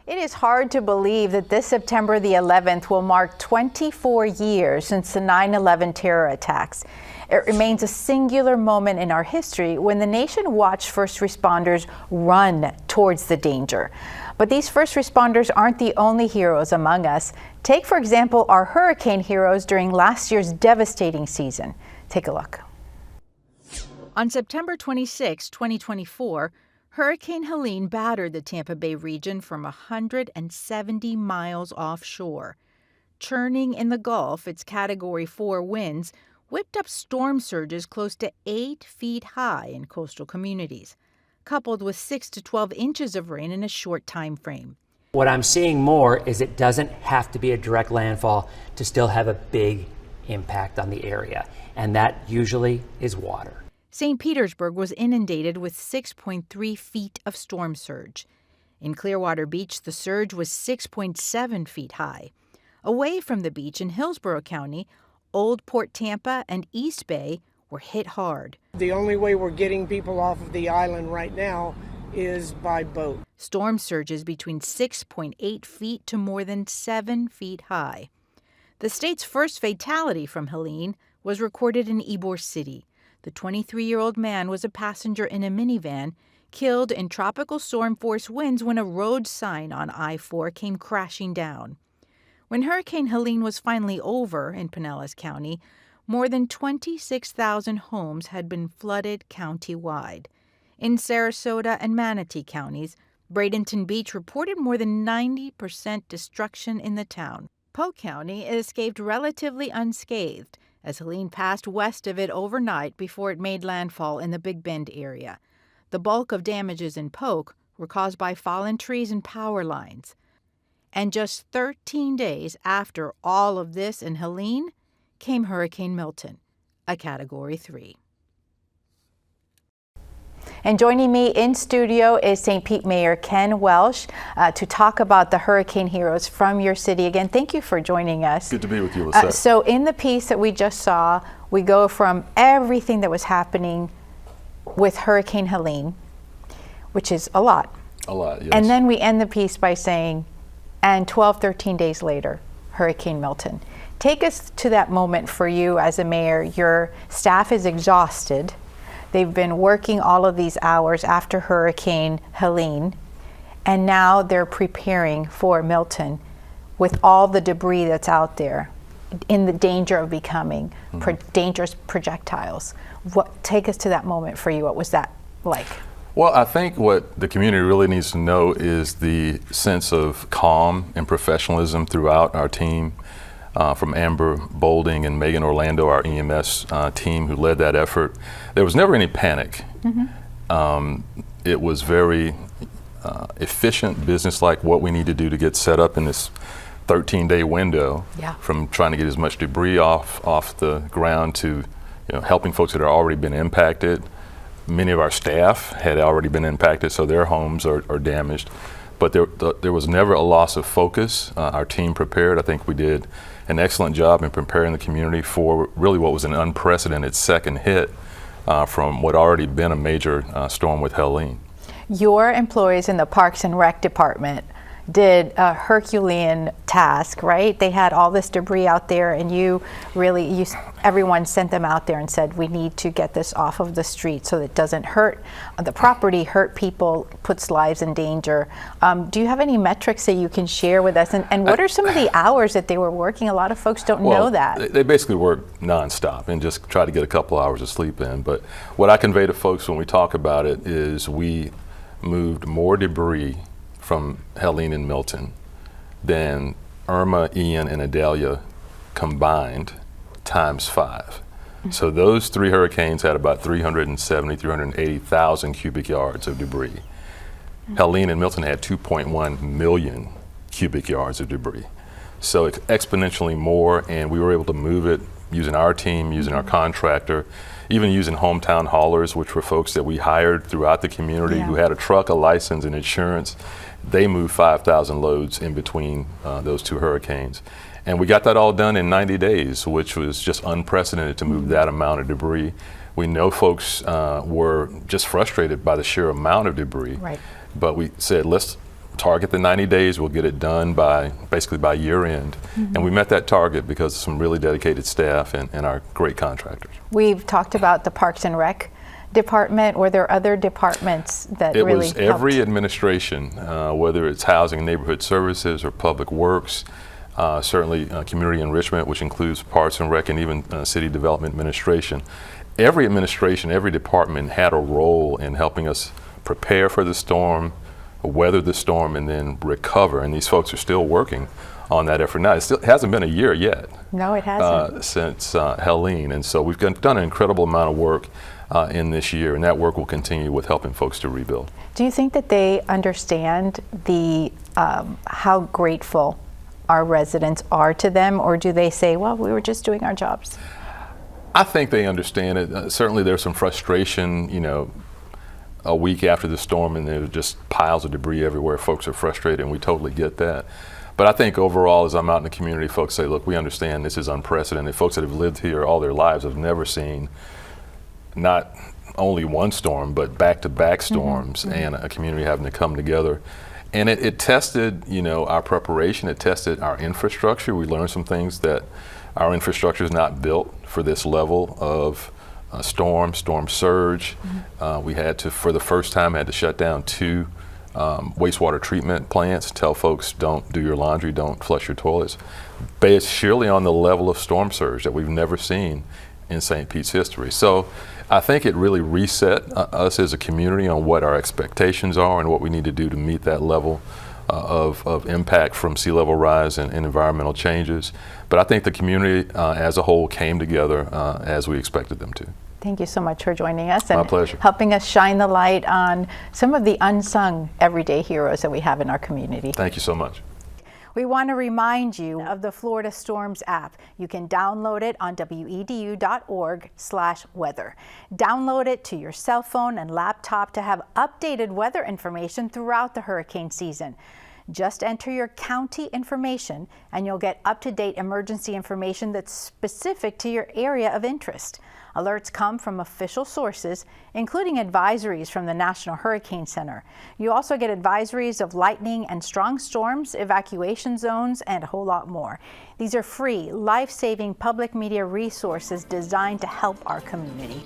It is hard to believe that this September the 11th will mark 24 years since the 9/11 terror attacks. It remains a singular moment in our history when the nation watched first responders run towards the danger. But these first responders aren't the only heroes among us. Take, for example, our hurricane heroes during last year's devastating season. Take a look. On September 26, 2024, Hurricane Helene battered the Tampa Bay region from 170 miles offshore. Churning in the Gulf, its Category 4 winds whipped up storm surges close to 8 feet high in coastal communities, coupled with 6 to 12 inches of rain in a short time frame. What I'm seeing more is it doesn't have to be a direct landfall to still have a big impact on the area, and that usually is water. St. Petersburg was inundated with 6.3 feet of storm surge. In Clearwater Beach, the surge was 6.7 feet high. Away from the beach in Hillsborough County, Old Port Tampa and East Bay were hit hard. The only way we're getting people off of the island right now is by boat. Storm surges between 6.8 feet to more than 7 feet high. The state's first fatality from Helene was recorded in Ybor City. The 23-year-old man was a passenger in a minivan, killed in tropical storm force winds when a road sign on I-4 came crashing down. When Hurricane Helene was finally over in Pinellas County, more than 26,000 homes had been flooded countywide. In Sarasota and Manatee counties, Bradenton Beach reported more than 90% destruction in the town. Polk County escaped relatively unscathed, as Helene passed west of it overnight before it made landfall in the Big Bend area. The bulk of damages in Polk were caused by fallen trees and power lines. And just 13 days after all of this in Helene came Hurricane Milton, a Category 3. And joining me in studio is St. Pete Mayor Ken Welch to talk about the hurricane heroes from your city. Again, thank you for joining us. Good to be with you, Lissette. So in the piece that we just saw, we go from everything that was happening with Hurricane Helene, which is a lot. A lot, yes. And then we end the piece by saying, and 12, 13 days later, Hurricane Milton. Take us to that moment for you as a mayor. Your staff is exhausted. They've been working all of these hours after Hurricane Helene, and now they're preparing for Milton with all the debris that's out there in the danger of becoming dangerous projectiles. Take us to that moment for you. What was that like? Well, I think what the community really needs to know is the sense of calm and professionalism throughout our team. From Amber Bolding and Megan Orlando, our EMS team who led that effort. There was never any panic. It was very efficient, business-like what we need to do to get set up in this 13-day window, from trying to get as much debris off the ground to helping folks that have already been impacted. Many of our staff had already been impacted, so their homes are damaged. But there was never a loss of focus. Our team prepared. I think we did an excellent job in preparing the community for really what was an unprecedented second hit from what already been a major storm with Helene. Your employees in the Parks and Rec Department did a Herculean task, right? They had all this debris out there, and everyone sent them out there and said, we need to get this off of the street so that it doesn't hurt the property, hurt people, puts lives in danger. Do you have any metrics that you can share with us? And what are some of the hours that they were working? A lot of folks don't know that. They basically work nonstop and just try to get a couple hours of sleep in. But what I convey to folks when we talk about it is we moved more debris from Helene and Milton than Irma, Ian, and Idalia combined times 5. So those three hurricanes had about 370, 380,000 cubic yards of debris. Helene and Milton had 2.1 million cubic yards of debris. So it's exponentially more, and we were able to move it using our team, using our contractor, even using hometown haulers, which were folks that we hired throughout the community who had a truck, a license, and insurance. They moved 5,000 loads in between those two hurricanes. And we got that all done in 90 days, which was just unprecedented to move that amount of debris. We know folks were just frustrated by the sheer amount of debris, but we said, let's target the 90 days. We'll get it done basically by year end. And we met that target because of some really dedicated staff and our great contractors. We've talked about the Parks and Rec department. Were there other departments that really helped? It was every administration, whether it's Housing and Neighborhood Services or Public Works, certainly Community Enrichment, which includes Parks and Rec and even City Development Administration. Every administration, every department had a role in helping us prepare for the storm, weather the storm, and then recover. And these folks are still working on that effort now. It hasn't been a year yet. No, it hasn't. Since Helene. And so we've done an incredible amount of work in this year, and that work will continue with helping folks to rebuild. Do you think that they understand the how grateful our residents are to them, or do they say, well, we were just doing our jobs? I think they understand it. Certainly there's some frustration, a week after the storm, and there's just piles of debris everywhere. Folks are frustrated, and we totally get that. But I think overall, as I'm out in the community, folks say, look, we understand this is unprecedented. Folks that have lived here all their lives have never seen not only one storm, but back-to-back storms, and a community having to come together. And it tested, our preparation. It tested our infrastructure. We learned some things that our infrastructure is not built for this level of storm surge. We had to, for the first time, had to shut down 2 wastewater treatment plants, tell folks don't do your laundry, don't flush your toilets, based surely on the level of storm surge that we've never seen in St. Pete's history. So I think it really reset us as a community on what our expectations are and what we need to do to meet that level of impact from sea level rise and environmental changes. But I think the community as a whole came together as we expected them to. Thank you so much for joining us and My pleasure. helping us shine the light on some of the unsung everyday heroes that we have in our community. Thank you so much. We want to remind you of the Florida Storms app. You can download it on wedu.org/weather. Download it to your cell phone and laptop to have updated weather information throughout the hurricane season. Just enter your county information and you'll get up-to-date emergency information that's specific to your area of interest. Alerts come from official sources, including advisories from the National Hurricane Center. You also get advisories of lightning and strong storms, evacuation zones, and a whole lot more. These are free, life-saving public media resources designed to help our community.